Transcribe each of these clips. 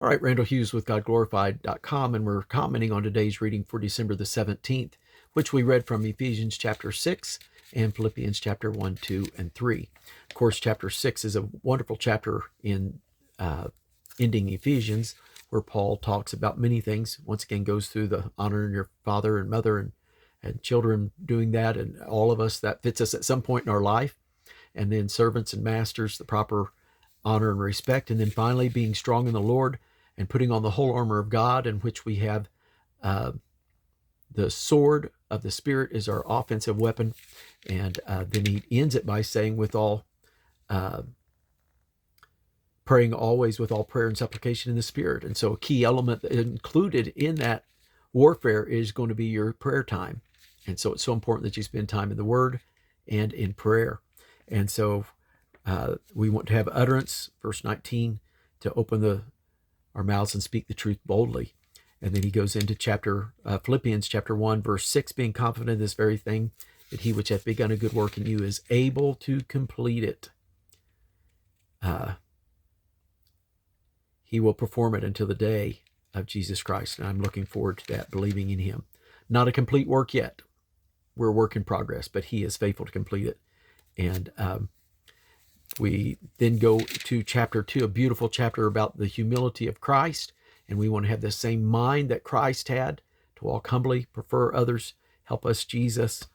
All right, Randall Hughes with GodGlorified.com, and we're commenting on today's reading for December the 17th, which we read from Ephesians chapter 6 and Philippians chapter 1, 2, and 3. Of course, chapter 6 is a wonderful chapter in ending Ephesians, where Paul talks about many things. Once again, goes through the honoring your father and mother and children doing that, and all of us, that fits us at some point in our life. And then servants and masters, the proper honor and respect. And then finally, being strong in the Lord and putting on the whole armor of God, in which we have the sword of the Spirit is our offensive weapon. And then he ends it by saying, with all praying always with all prayer and supplication in the Spirit. And so a key element included in that warfare is going to be your prayer time. And so it's so important that you spend time in the Word and in prayer. And so we want to have utterance, verse 19, to open our mouths and speak the truth boldly. And then he goes into Philippians chapter 1, verse 6, being confident of this very thing, that he which hath begun a good work in you is able to complete it. He will perform it until the day of Jesus Christ. And I'm looking forward to that, believing in him. Not a complete work yet. We're a work in progress, but he is faithful to complete it. And we then go to chapter 2, a beautiful chapter about the humility of Christ. And we want to have the same mind that Christ had, to walk humbly, prefer others, help us, Jesus.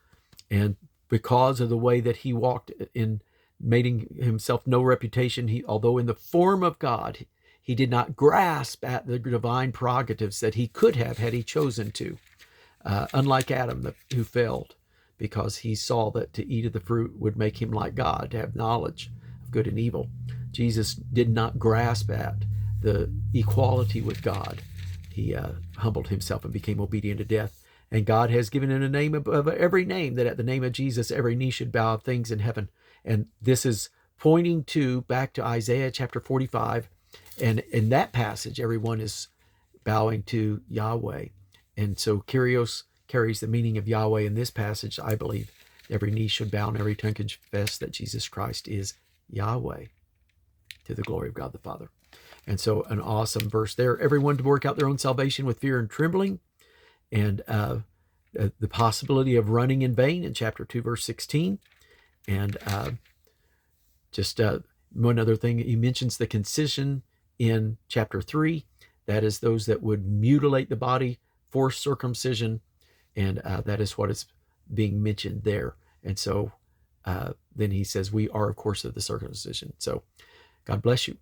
And because of the way that he walked in making himself no reputation, although in the form of God, he did not grasp at the divine prerogatives that he could have had he chosen to. Unlike Adam, who failed, because he saw that to eat of the fruit would make him like God, to have knowledge of good and evil. Jesus did not grasp at the equality with God. He humbled himself and became obedient to death. And God has given him a name above every name, that at the name of Jesus every knee should bow of things in heaven. And this is pointing back to Isaiah chapter 45. And in that passage, everyone is bowing to Yahweh. And so Kyrios carries the meaning of Yahweh in this passage. I believe every knee should bow and every tongue confess that Jesus Christ is Yahweh, to the glory of God the Father. And so an awesome verse there. Everyone to work out their own salvation with fear and trembling. And the possibility of running in vain in chapter 2, verse 16. And just one other thing, he mentions the concision in chapter 3. That is those that would mutilate the body, force circumcision. And that is what is being mentioned there. And so then he says, we are, of course, of the circumcision. So God bless you.